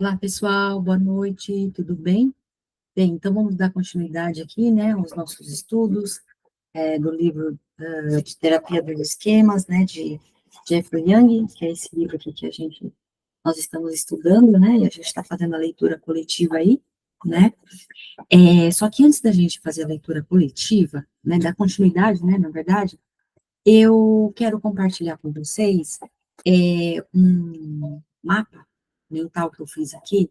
Olá, pessoal, boa noite, tudo bem? Bem, então vamos dar continuidade aqui, né, aos nossos estudos do livro de Terapia dos Esquemas, né, de Jeffrey Young, que é esse livro aqui que nós estamos estudando, né, e a gente está fazendo a leitura coletiva aí, né. Só que antes da gente fazer a leitura coletiva, né, dar continuidade, né, na verdade, eu quero compartilhar com vocês um mapa mental que eu fiz aqui,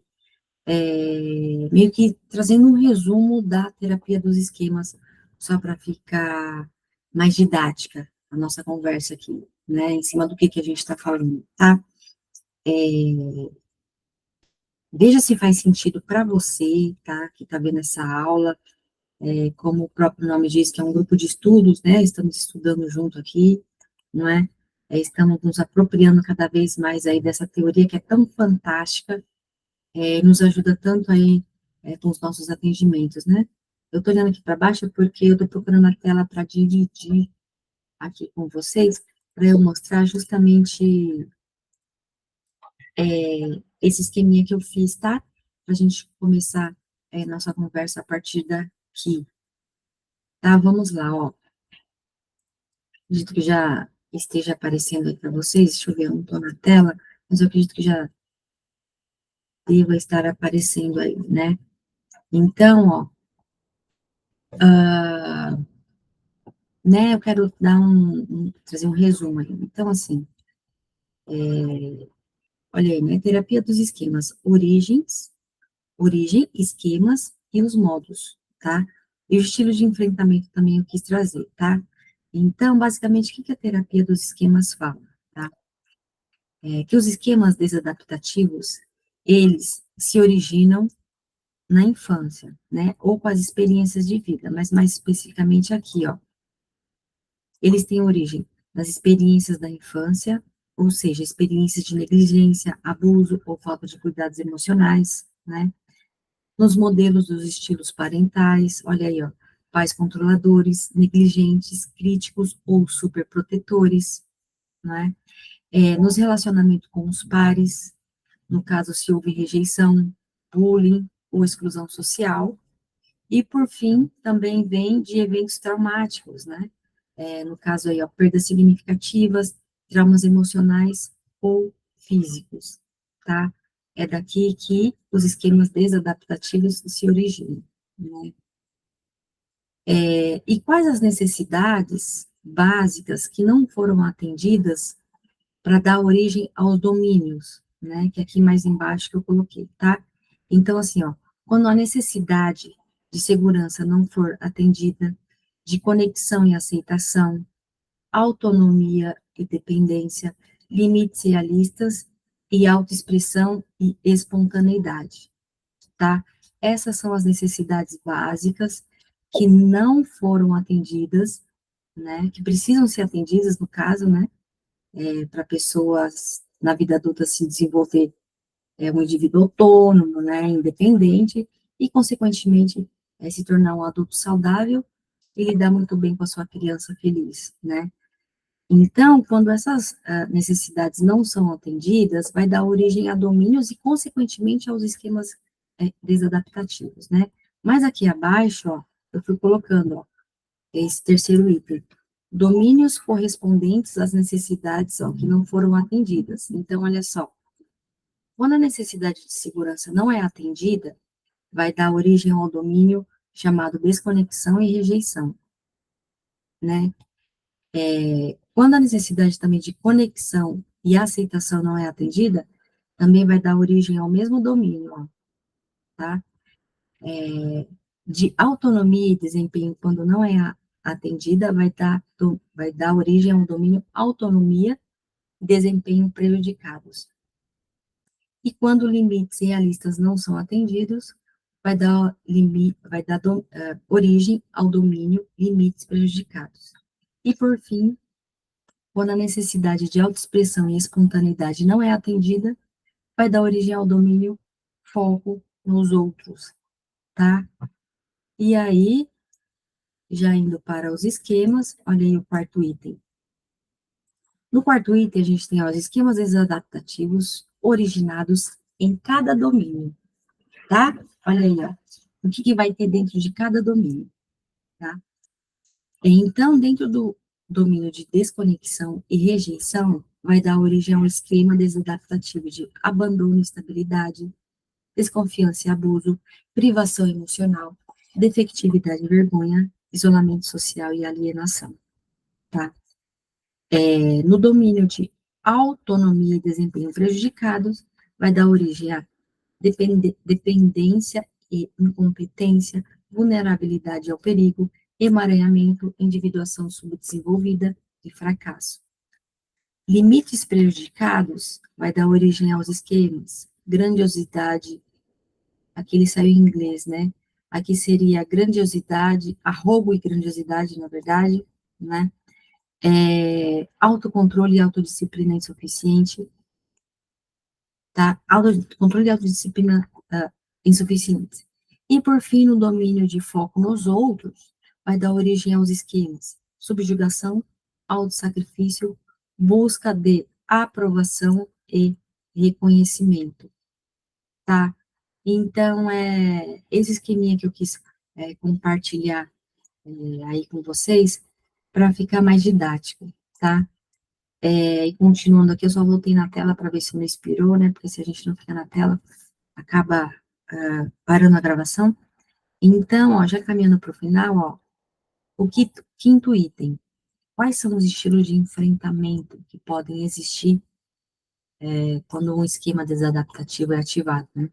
meio que trazendo um resumo da terapia dos esquemas, só para ficar mais didática a nossa conversa aqui, né, em cima do que a gente está falando, tá? Veja se faz sentido para você, tá, que está vendo essa aula, como o próprio nome diz, que é um grupo de estudos, né, estamos estudando junto aqui, não é? Estamos nos apropriando cada vez mais aí dessa teoria que é tão fantástica, nos ajuda tanto aí com os nossos atendimentos, né? Eu estou olhando aqui para baixo porque eu estou procurando a tela para dividir aqui com vocês, para eu mostrar justamente esse esqueminha que eu fiz, tá? Para a gente começar nossa conversa a partir daqui, tá? Vamos lá, ó. Acredito que já esteja aparecendo aí para vocês, deixa eu ver, eu não estou na tela, mas eu acredito que já deva estar aparecendo aí, né? Então, ó, né, eu quero dar trazer um resumo aí. Então, assim, olha aí, né, terapia dos esquemas, origem, esquemas e os modos, tá? E o estilo de enfrentamento também eu quis trazer, tá? Então, basicamente, o que a terapia dos esquemas fala, tá? Que os esquemas desadaptativos, eles se originam na infância, né, ou com as experiências de vida, mas mais especificamente aqui, ó, eles têm origem nas experiências da infância, ou seja, experiências de negligência, abuso ou falta de cuidados emocionais, né? Nos modelos dos estilos parentais, olha aí, ó, pais controladores, negligentes, críticos ou superprotetores, né? Nos relacionamentos com os pares, no caso, se houve rejeição, bullying ou exclusão social, e, por fim, também vem de eventos traumáticos, né? No caso aí, ó, perdas significativas, traumas emocionais ou físicos, tá? É daqui que os esquemas desadaptativos se originam, né? E quais as necessidades básicas que não foram atendidas para dar origem aos domínios, né? Que aqui mais embaixo que eu coloquei, tá? Então, assim, ó, quando a necessidade de segurança não for atendida, de conexão e aceitação, autonomia e dependência, limites realistas e autoexpressão e espontaneidade, tá? Essas são as necessidades básicas que não foram atendidas, né? Que precisam ser atendidas, no caso, né? Para pessoas na vida adulta se desenvolver um indivíduo autônomo, né, independente, e, consequentemente, se tornar um adulto saudável e lidar muito bem com a sua criança feliz, né. Então, quando essas necessidades não são atendidas, vai dar origem a domínios e, consequentemente, aos esquemas desadaptativos, né. Mas aqui abaixo, ó, eu fui colocando, ó, esse terceiro item, domínios correspondentes às necessidades, ó, que não foram atendidas. Então, olha só, quando a necessidade de segurança não é atendida, vai dar origem ao domínio chamado desconexão e rejeição, né? Quando a necessidade também de conexão e aceitação não é atendida, também vai dar origem ao mesmo domínio, ó, tá? De autonomia e desempenho, quando não é atendida, vai dar origem ao domínio autonomia e desempenho prejudicados. E quando limites realistas não são atendidos, vai dar origem ao domínio limites prejudicados. E, por fim, quando a necessidade de autoexpressão e espontaneidade não é atendida, vai dar origem ao domínio foco nos outros, tá? E aí, já indo para os esquemas, olha aí o quarto item. No quarto item, a gente tem ó, os esquemas desadaptativos originados em cada domínio, tá? Olha aí, ó. O que, que vai ter dentro de cada domínio, tá? Então, dentro do domínio de desconexão e rejeição, vai dar origem a um esquema desadaptativo de abandono e instabilidade, desconfiança e abuso, privação emocional, defectividade e vergonha, isolamento social e alienação, tá? No domínio de autonomia e desempenho prejudicados, vai dar origem a dependência e incompetência, vulnerabilidade ao perigo, emaranhamento, individuação subdesenvolvida e fracasso. Limites prejudicados vai dar origem aos esquemas, grandiosidade, aqui ele saiu em inglês, né? Aqui seria grandiosidade, arrobo e grandiosidade, na verdade, né? Autocontrole e autodisciplina insuficiente, tá? Autocontrole e autodisciplina insuficientes. E, por fim, no domínio de foco nos outros, vai dar origem aos esquemas, subjugação, autossacrifício, busca de aprovação e reconhecimento, tá? Então, esse esqueminha que eu quis compartilhar aí com vocês, para ficar mais didático, tá? E continuando aqui, eu só voltei na tela para ver se não expirou, né? Porque se a gente não fica na tela, acaba parando a gravação. Então, ó, já caminhando para o final, ó, quinto item. Quais são os estilos de enfrentamento que podem existir quando um esquema desadaptativo é ativado, né?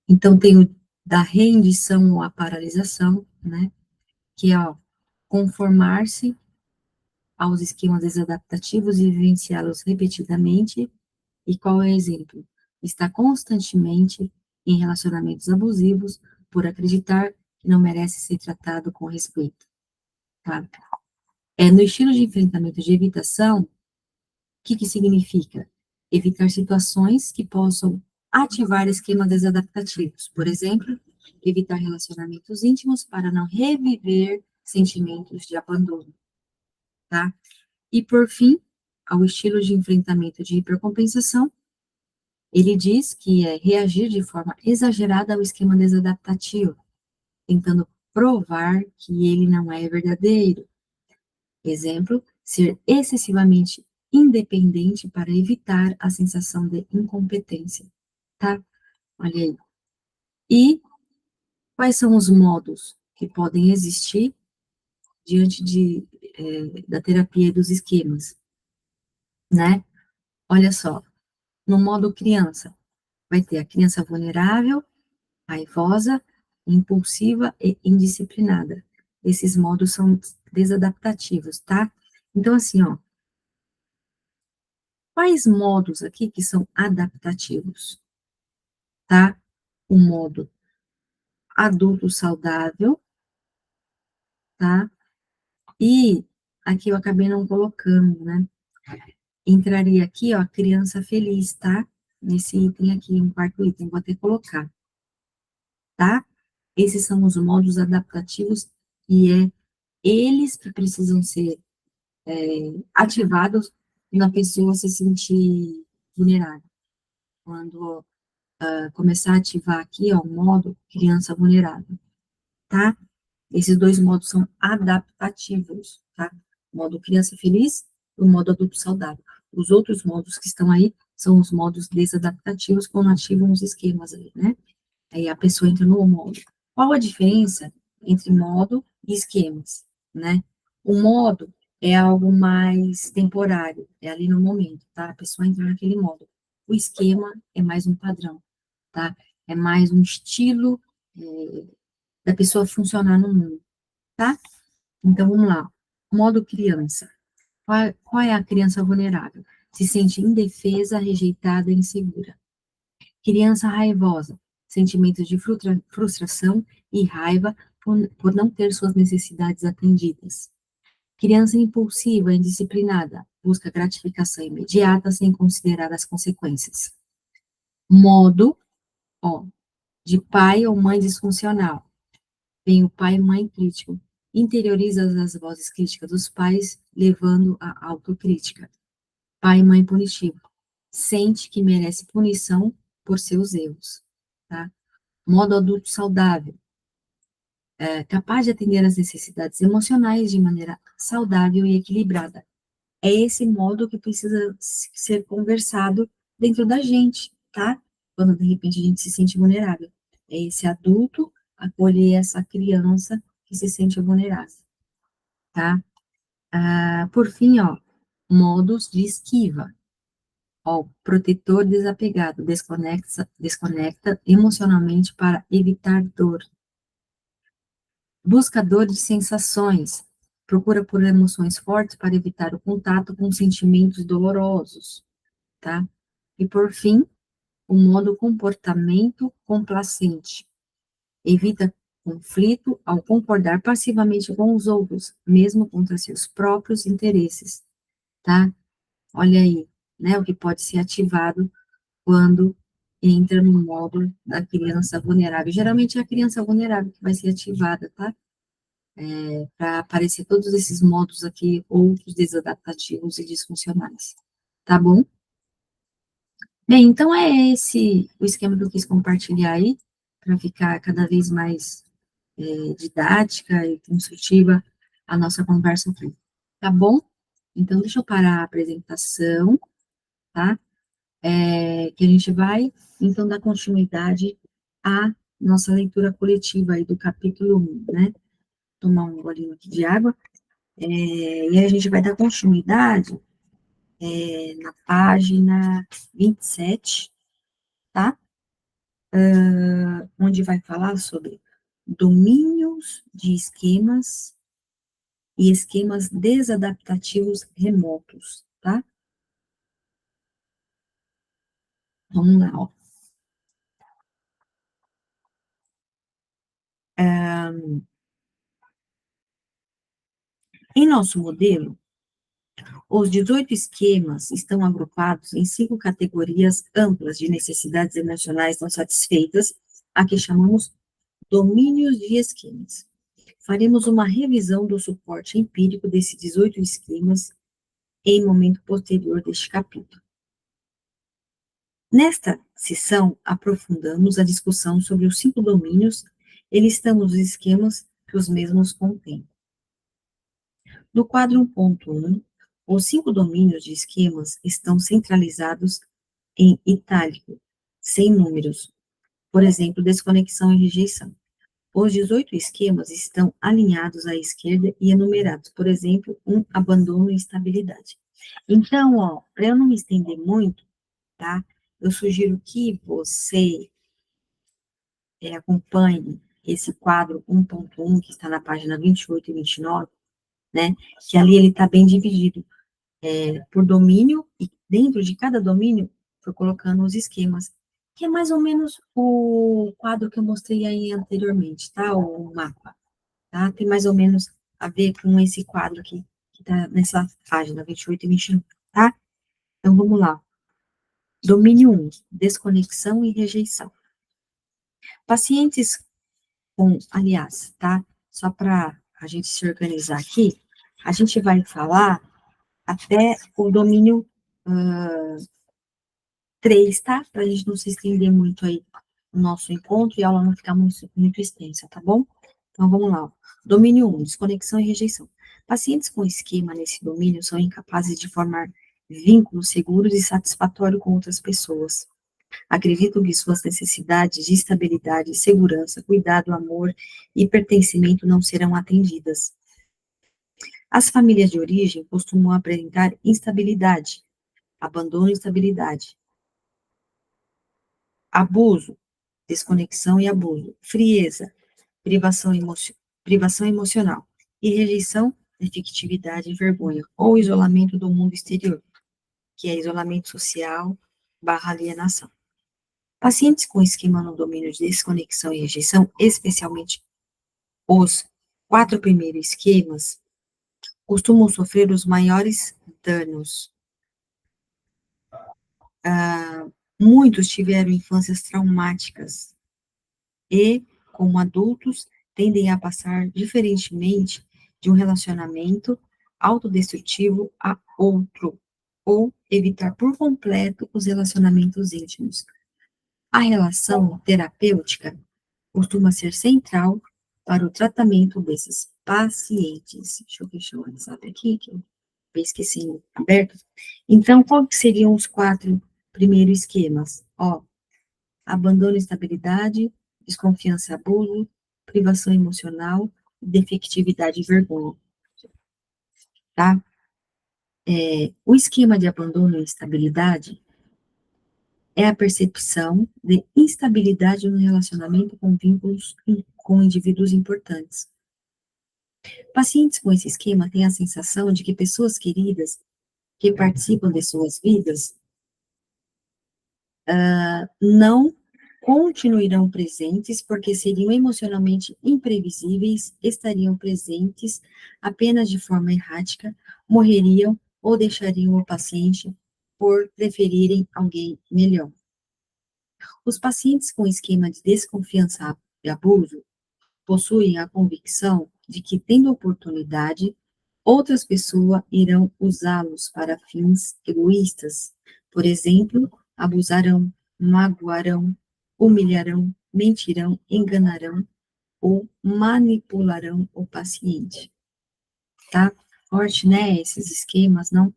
Então, tem o da rendição ou a paralisação, né? Que é, ó, conformar-se aos esquemas desadaptativos e vivenciá-los repetidamente. E qual é o exemplo? Está constantemente em relacionamentos abusivos por acreditar que não merece ser tratado com respeito, tá? No estilo de enfrentamento de evitação, o que que significa? Evitar situações que possam ativar esquemas desadaptativos. Por exemplo, evitar relacionamentos íntimos para não reviver sentimentos de abandono, tá? E, por fim, ao estilo de enfrentamento de hipercompensação, ele diz que é reagir de forma exagerada ao esquema desadaptativo, tentando provar que ele não é verdadeiro. Exemplo, ser excessivamente independente para evitar a sensação de incompetência, tá? Olha aí. E quais são os modos que podem existir diante da terapia dos esquemas, né? Olha só, no modo criança, vai ter a criança vulnerável, raivosa, impulsiva e indisciplinada. Esses modos são desadaptativos, tá? Então, assim, ó, quais modos aqui que são adaptativos, tá? O modo adulto saudável, tá? E aqui eu acabei não colocando, né? Entraria aqui, ó, criança feliz, tá? Nesse item aqui, um quarto item, vou até colocar, tá? Esses são os modos adaptativos e eles que precisam ser ativados na pessoa se sentir vulnerável. Quando começar a ativar aqui, ó, o modo criança vulnerável, tá? Esses dois modos são adaptativos, tá? O modo criança feliz e o modo adulto saudável. Os outros modos que estão aí são os modos desadaptativos quando ativam os esquemas aí, né? Aí a pessoa entra no modo. Qual a diferença entre modo e esquemas, né? O modo é algo mais temporário, é ali no momento, tá? A pessoa entra naquele modo. O esquema é mais um padrão, tá? É mais um estilo da pessoa funcionar no mundo, tá? Então, vamos lá. Modo criança. Qual é a criança vulnerável? Se sente indefesa, rejeitada, insegura. Criança raivosa, sentimentos de frustração e raiva por não ter suas necessidades atendidas. Criança impulsiva, indisciplinada, busca gratificação imediata sem considerar as consequências. Modo, ó, de pai ou mãe disfuncional. Vem o pai e mãe crítico. Interioriza as vozes críticas dos pais, levando à autocrítica. Pai e mãe punitivo. sente que merece punição por seus erros, tá? Modo adulto saudável, capaz de atender às necessidades emocionais de maneira saudável e equilibrada. É esse modo que precisa ser conversado dentro da gente, tá? Quando de repente a gente se sente vulnerável. É esse adulto acolher essa criança que se sente vulnerável, tá? Por fim, ó, modos de esquiva. Ó, protetor desapegado, desconecta emocionalmente para evitar dor. Buscador de sensações, procura por emoções fortes para evitar o contato com sentimentos dolorosos, tá? E por fim, o modo comportamento complacente, evita conflito ao concordar passivamente com os outros, mesmo contra seus próprios interesses, tá? Olha aí, né, o que pode ser ativado quando entra no modo da criança vulnerável. Geralmente é a criança vulnerável que vai ser ativada, tá? Para aparecer todos esses modos aqui, outros desadaptativos e disfuncionais. Tá bom? Bem, então é esse o esquema que eu quis compartilhar aí, para ficar cada vez mais didática e construtiva a nossa conversa aqui. Tá bom? Então, deixa eu parar a apresentação, tá? Que a gente vai, então, dar continuidade à nossa leitura coletiva aí do capítulo 1, né? Tomar um golinho aqui de água. E aí a gente vai dar continuidade na página 27, tá? Onde vai falar sobre domínios de esquemas e esquemas desadaptativos remotos, tá? Vamos lá, ó. Em nosso modelo, os 18 esquemas estão agrupados em 5 categorias amplas de necessidades emocionais não satisfeitas, a que chamamos domínios de esquemas. Faremos uma revisão do suporte empírico desses 18 esquemas em momento posterior deste capítulo. Nesta sessão, aprofundamos a discussão sobre os 5 domínios e listamos os esquemas que os mesmos contêm. No quadro 1.1, os 5 domínios de esquemas estão centralizados em itálico, sem números, por exemplo, desconexão e rejeição. Os 18 esquemas estão alinhados à esquerda e enumerados, por exemplo, abandono e estabilidade. Então, ó, para eu não me estender muito, tá? Eu sugiro que você acompanhe esse quadro 1.1, que está na página 28 e 29, né? Que ali ele está bem dividido por domínio, e dentro de cada domínio, foi colocando os esquemas, que é mais ou menos o quadro que eu mostrei aí anteriormente, tá? O mapa, tá? Tem mais ou menos a ver com esse quadro aqui, que tá nessa página 28 e 29, tá? Então, vamos lá. Domínio 1, desconexão e rejeição. Pacientes aliás, tá? Só para a gente se organizar aqui, a gente vai falar até o domínio 3, tá? Para a gente não se estender muito aí no nosso encontro e a aula não ficar muito extensa, tá bom? Então, vamos lá. Domínio 1, desconexão e rejeição. Pacientes com esquema nesse domínio são incapazes de formar vínculos seguros e satisfatórios com outras pessoas. Acreditam que suas necessidades de estabilidade, segurança, cuidado, amor e pertencimento não serão atendidas. As famílias de origem costumam apresentar instabilidade, abandono e instabilidade, abuso, desconexão e abuso, frieza, privação emocional e rejeição, defectividade e vergonha, ou isolamento do mundo exterior, que é isolamento social / alienação. Pacientes com esquema no domínio de desconexão e rejeição, especialmente os 4 primeiros esquemas, costumam sofrer os maiores danos. Muitos tiveram infâncias traumáticas e, como adultos, tendem a passar diferentemente de um relacionamento autodestrutivo a outro, ou evitar por completo os relacionamentos íntimos. A relação terapêutica costuma ser central para o tratamento desses pacientes. Deixa eu fechar o WhatsApp aqui, que eu esqueci aberto. Então, qual que seriam os 4 primeiros esquemas? Ó, abandono e instabilidade, desconfiança e abuso, privação emocional, defectividade e vergonha, tá? O esquema de abandono e instabilidade é a percepção de instabilidade no relacionamento com vínculos com indivíduos importantes. Pacientes com esse esquema têm a sensação de que pessoas queridas que participam de suas vidas não continuarão presentes porque seriam emocionalmente imprevisíveis, estariam presentes apenas de forma errática, morreriam ou deixariam o paciente por preferirem alguém melhor. Os pacientes com esquema de desconfiança e abuso possuem a convicção de que, tendo oportunidade, outras pessoas irão usá-los para fins egoístas. Por exemplo, abusarão, magoarão, humilharão, mentirão, enganarão ou manipularão o paciente. Tá? Forte, né? Esses esquemas, não?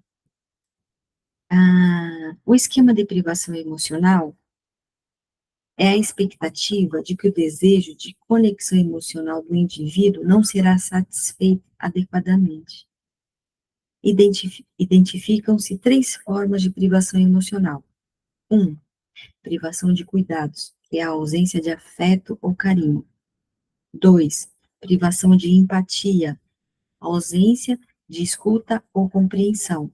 O esquema de privação emocional é a expectativa de que o desejo de conexão emocional do indivíduo não será satisfeito adequadamente. Identificam-se 3 formas de privação emocional. 1. Privação de cuidados, que é a ausência de afeto ou carinho. 2. Privação de empatia, ausência de escuta ou compreensão.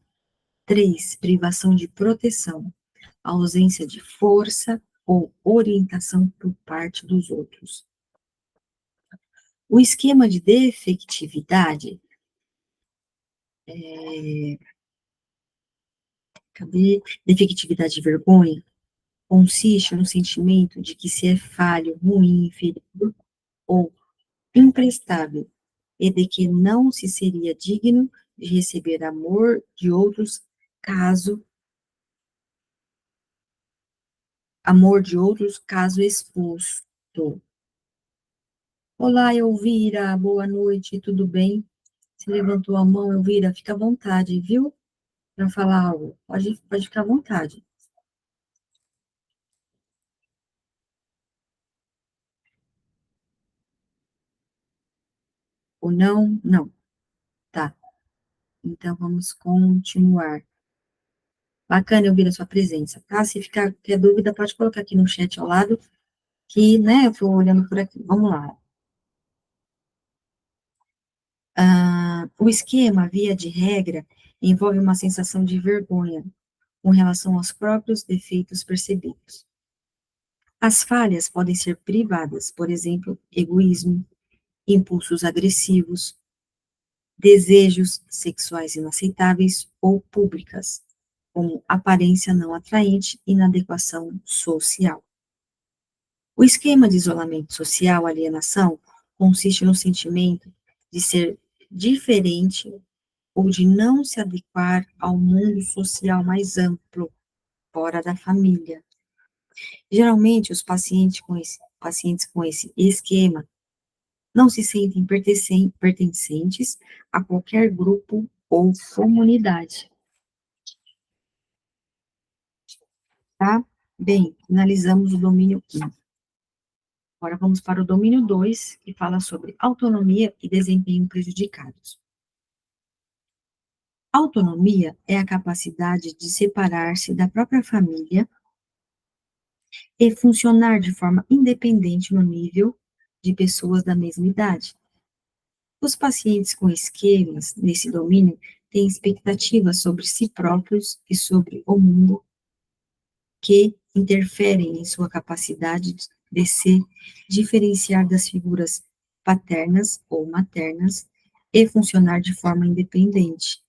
3. Privação de proteção, ausência de força ou orientação por parte dos outros. O esquema de defectividade, defectividade e vergonha, consiste no sentimento de que se é falho, ruim, inferior ou imprestável, e de que não se seria digno de receber amor de outros caso exposto. Olá, Elvira, boa noite, tudo bem? Você levantou a mão, Elvira, fica à vontade, viu? Para falar algo, pode ficar à vontade. Ou não? Não. Tá. Então, vamos continuar. Bacana ouvir a sua presença, tá? Se ficar ter dúvida, pode colocar aqui no chat ao lado, que, né, eu estou olhando por aqui. Vamos lá. O esquema, via de regra, envolve uma sensação de vergonha com relação aos próprios defeitos percebidos. As falhas podem ser privadas, por exemplo, egoísmo, impulsos agressivos, desejos sexuais inaceitáveis ou públicas, como aparência não atraente e inadequação social. O esquema de isolamento social, alienação, consiste no sentimento de ser diferente ou de não se adequar ao mundo social mais amplo, fora da família. Geralmente, os pacientes com esse esquema não se sentem pertencentes a qualquer grupo ou comunidade, tá? Bem, finalizamos o domínio 1. Agora vamos para o domínio 2, que fala sobre autonomia e desempenho prejudicados. Autonomia é a capacidade de separar-se da própria família e funcionar de forma independente no nível de pessoas da mesma idade. Os pacientes com esquemas nesse domínio têm expectativas sobre si próprios e sobre o mundo que interferem em sua capacidade de se diferenciar das figuras paternas ou maternas e funcionar de forma independente.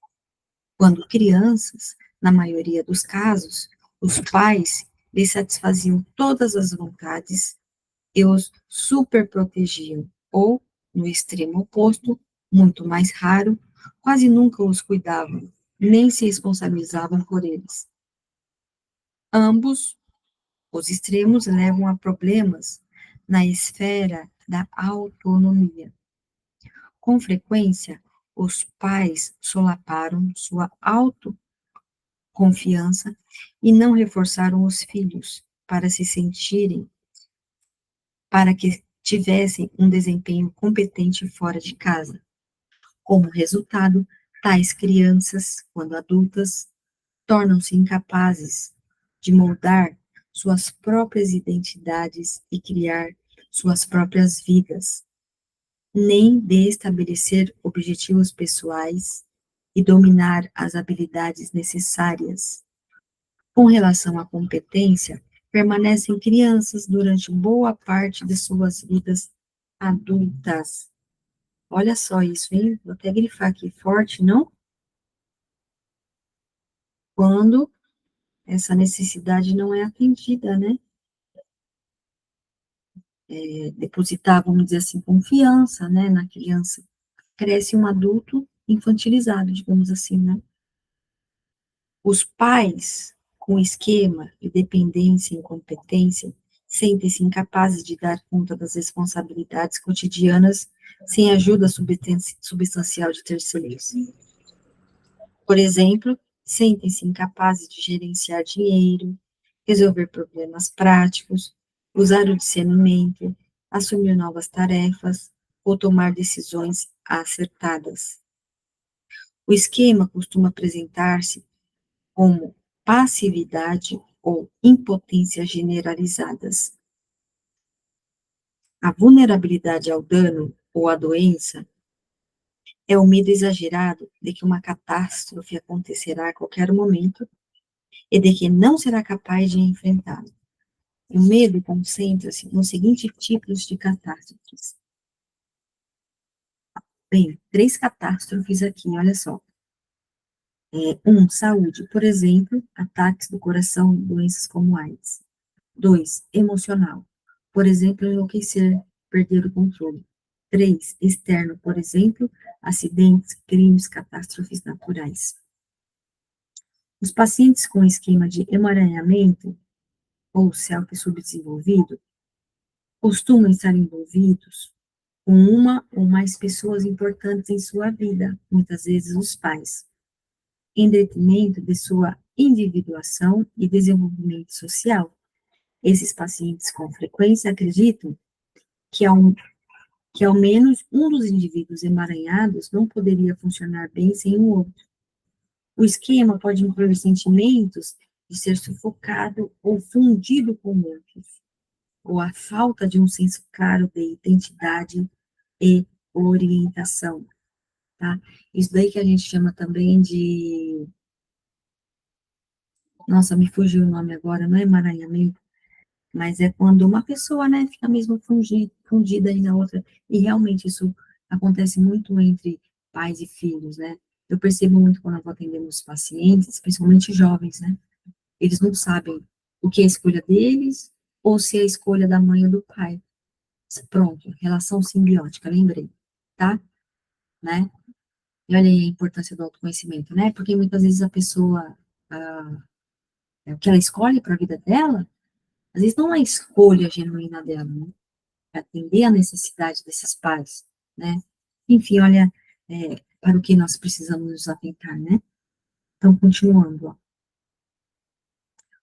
Quando crianças, na maioria dos casos, os pais lhes satisfaziam todas as vontades e os superprotegiam, ou, no extremo oposto, muito mais raro, quase nunca os cuidavam, nem se responsabilizavam por eles. Ambos os extremos levam a problemas na esfera da autonomia. Com frequência, os pais solaparam sua autoconfiança e não reforçaram os filhos para que tivessem um desempenho competente fora de casa. Como resultado, tais crianças, quando adultas, tornam-se incapazes de moldar suas próprias identidades e criar suas próprias vidas, nem de estabelecer objetivos pessoais e dominar as habilidades necessárias. Com relação à competência, permanecem crianças durante boa parte de suas vidas adultas. Olha só isso, hein? Vou até grifar aqui forte, não? Quando essa necessidade não é atendida, né? Depositar, vamos dizer assim, confiança, né, na criança. Cresce um adulto infantilizado, digamos assim, né? Os pais, com esquema de dependência e incompetência, sentem-se incapazes de dar conta das responsabilidades cotidianas sem ajuda substancial de terceiros. Por exemplo, sentem-se incapazes de gerenciar dinheiro, resolver problemas práticos, usar o discernimento, assumir novas tarefas ou tomar decisões acertadas. O esquema costuma apresentar-se como passividade ou impotência generalizadas. A vulnerabilidade ao dano ou à doença é o medo exagerado de que uma catástrofe acontecerá a qualquer momento e de que não será capaz de enfrentá-la. O medo concentra-se nos seguintes tipos de catástrofes. Bem, 3 catástrofes aqui, olha só. 1, saúde, por exemplo, ataques do coração, doenças como AIDS. 2, emocional, por exemplo, enlouquecer, perder o controle. 3, externo, por exemplo, acidentes, crimes, catástrofes naturais. Os pacientes com esquema de emaranhamento ou self subdesenvolvido costumam estar envolvidos com uma ou mais pessoas importantes em sua vida, muitas vezes os pais, em detrimento de sua individuação e desenvolvimento social. Esses pacientes, com frequência, acreditam que ao menos um dos indivíduos emaranhados não poderia funcionar bem sem o outro. O esquema pode incluir sentimentos de ser sufocado ou fundido com outros, ou a falta de um senso claro de identidade e orientação, tá? Isso daí que a gente chama também de, nossa, me fugiu o nome agora, não é emaranhamento, mas é quando uma pessoa, né, fica mesmo fundida aí na outra, e realmente isso acontece muito entre pais e filhos, né? Eu percebo muito quando eu vou atendendo os pacientes, principalmente jovens, né? Eles não sabem o que é a escolha deles, ou se é a escolha da mãe ou do pai. Pronto, relação simbiótica, lembrei, tá? Né? E olha aí a importância do autoconhecimento, né? Porque muitas vezes a pessoa, o que ela escolhe para a vida dela, às vezes não é a escolha genuína dela, né? É atender a necessidade desses pais, né? Enfim, olha, para o que nós precisamos nos atentar, né? Então, continuando, ó.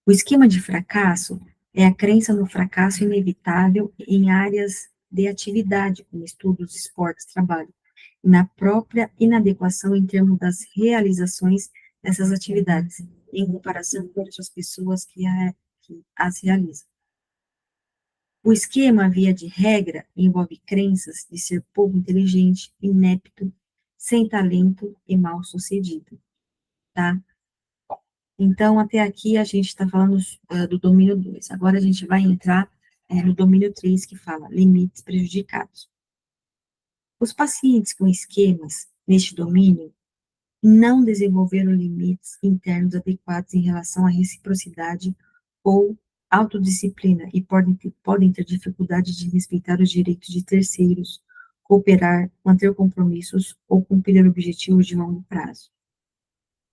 O esquema de fracasso é a crença no fracasso inevitável em áreas de atividade, como estudos, esportes, trabalho, e na própria inadequação em termos das realizações dessas atividades, em comparação com outras pessoas que as realizam. O esquema, via de regra, envolve crenças de ser pouco inteligente, inepto, sem talento e mal-sucedido, tá? Então, até aqui a gente está falando do domínio 2. Agora a gente vai entrar no domínio 3, que fala limites prejudicados. Os pacientes com esquemas neste domínio não desenvolveram limites internos adequados em relação à reciprocidade ou autodisciplina e podem ter dificuldade de respeitar os direitos de terceiros, cooperar, manter compromissos ou cumprir objetivos de longo prazo.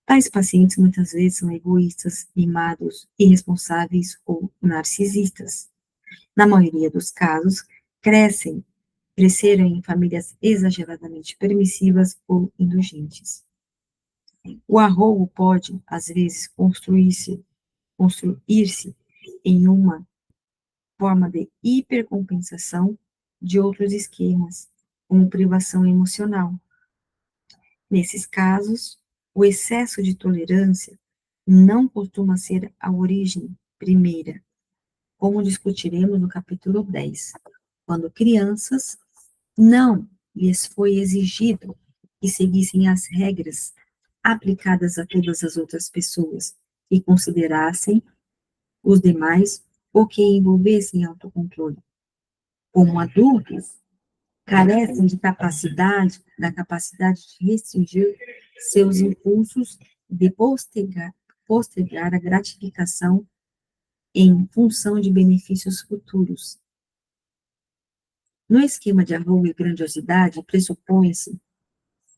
Tais pacientes muitas vezes são egoístas, mimados, irresponsáveis ou narcisistas. Na maioria dos casos, cresceram em famílias exageradamente permissivas ou indulgentes. O arrobo pode, às vezes, construir-se em uma forma de hipercompensação de outros esquemas, como privação emocional. Nesses casos, o excesso de tolerância não costuma ser a origem primeira, como discutiremos no capítulo 10, quando crianças não lhes foi exigido que seguissem as regras aplicadas a todas as outras pessoas e considerassem os demais ou que envolvessem autocontrole. Como adultos, carecem da capacidade de restringir seus impulsos de postergar a gratificação em função de benefícios futuros. No esquema de arrogo e grandiosidade, pressupõe-se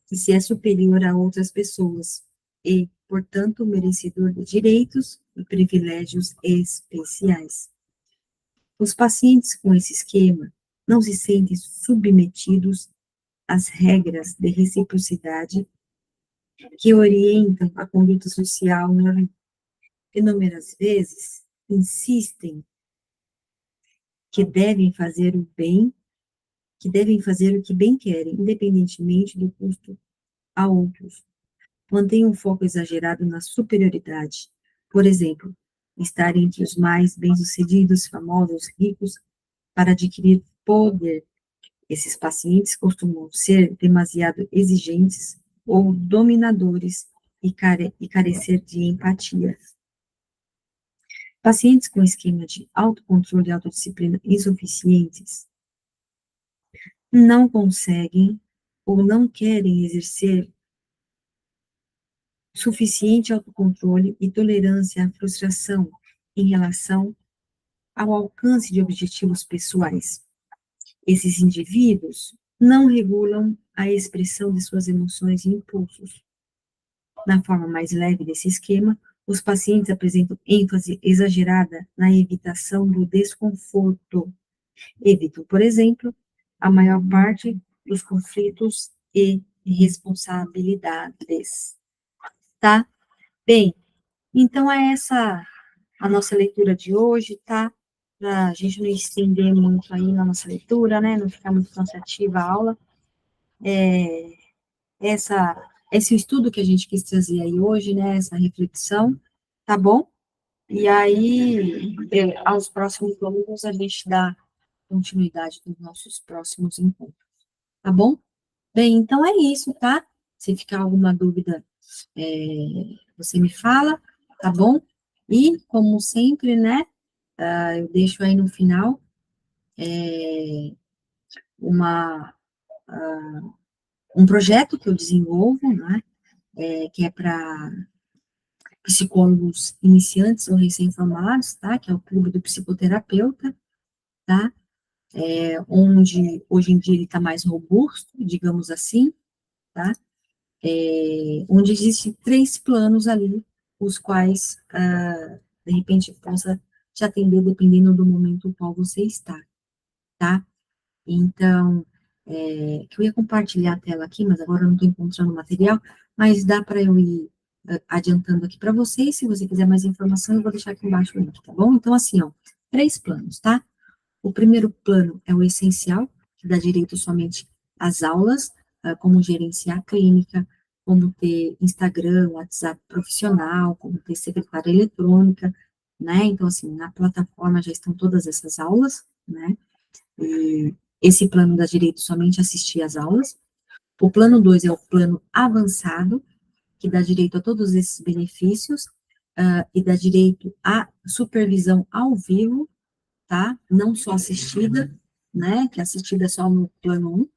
que se é superior a outras pessoas e, portanto, merecedor de direitos e privilégios especiais. Os pacientes com esse esquema não se sentem submetidos às regras de reciprocidade que orientam a conduta social normal. Inúmeras vezes insistem que devem fazer o bem, que devem fazer o que bem querem, independentemente do custo a outros. Mantém um foco exagerado na superioridade. Por exemplo, estar entre os mais bem-sucedidos, famosos, ricos, para adquirir poder. Esses pacientes costumam ser demasiado exigentes ou dominadores e carecer de empatia. Pacientes com esquema de autocontrole e autodisciplina insuficientes não conseguem ou não querem exercer suficiente autocontrole e tolerância à frustração em relação ao alcance de objetivos pessoais. Esses indivíduos não regulam a expressão de suas emoções e impulsos. Na forma mais leve desse esquema, os pacientes apresentam ênfase exagerada na evitação do desconforto. Evitam, por exemplo, a maior parte dos conflitos e responsabilidades. Tá? Bem, então é essa a nossa leitura de hoje, tá? Para a gente não estender muito aí na nossa leitura, né? Não ficar muito cansativa a aula. Esse estudo que a gente quis trazer aí hoje, né? Essa reflexão, tá bom? E aí, aos próximos domingos, a gente dá continuidade nos nossos próximos encontros, tá bom? Bem, então é isso, tá? Se ficar alguma dúvida, você me fala, tá bom? E, como sempre, né, eu deixo aí no final uma, um projeto que eu desenvolvo, né, que é para psicólogos iniciantes ou recém-formados, tá? Que é o Clube do Psicoterapeuta, tá? Onde hoje em dia ele está mais robusto, digamos assim, tá? Onde existem 3 planos ali, os quais, de repente, possa te atender dependendo do momento no qual você está, tá? Então, que eu ia compartilhar a tela aqui, mas agora eu não estou encontrando o material, mas dá para eu ir adiantando aqui para vocês. Se você quiser mais informação, eu vou deixar aqui embaixo o link, tá bom? Então, assim, ó, 3 planos, tá? O primeiro plano é o essencial, que dá direito somente às aulas, como gerenciar a clínica, como ter Instagram, WhatsApp profissional, como ter secretária eletrônica, né? Então, assim, na plataforma já estão todas essas aulas, né? E esse plano dá direito somente a assistir às aulas. O plano 2 é o plano avançado, que dá direito a todos esses benefícios, e dá direito à supervisão ao vivo, tá? Não só assistida, né? Que assistida é só no plano 1,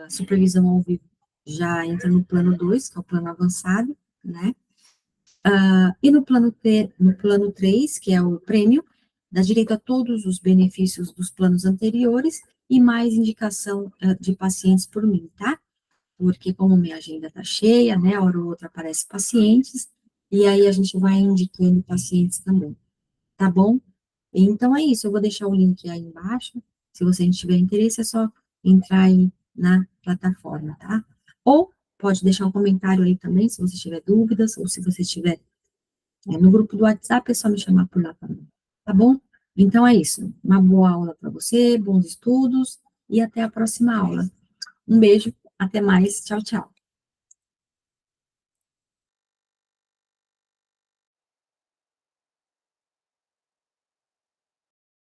a supervisão ao vivo já entra no plano 2, que é o plano avançado, né? E no plano 3, que é o prêmio, dá direito a todos os benefícios dos planos anteriores e mais indicação de pacientes por mim, tá? porque como minha agenda está cheia, né, hora ou outra aparece pacientes, e aí a gente vai indicando pacientes também, tá bom? Então é isso, eu vou deixar o link aí embaixo, se você tiver interesse, é só entrar aí na plataforma, tá? Ou pode deixar um comentário aí também, se você tiver dúvidas, ou se você tiver no grupo do WhatsApp, é só me chamar por lá também, tá bom? Então é isso, uma boa aula para você, bons estudos, e até a próxima aula. Um beijo, até mais, tchau, tchau.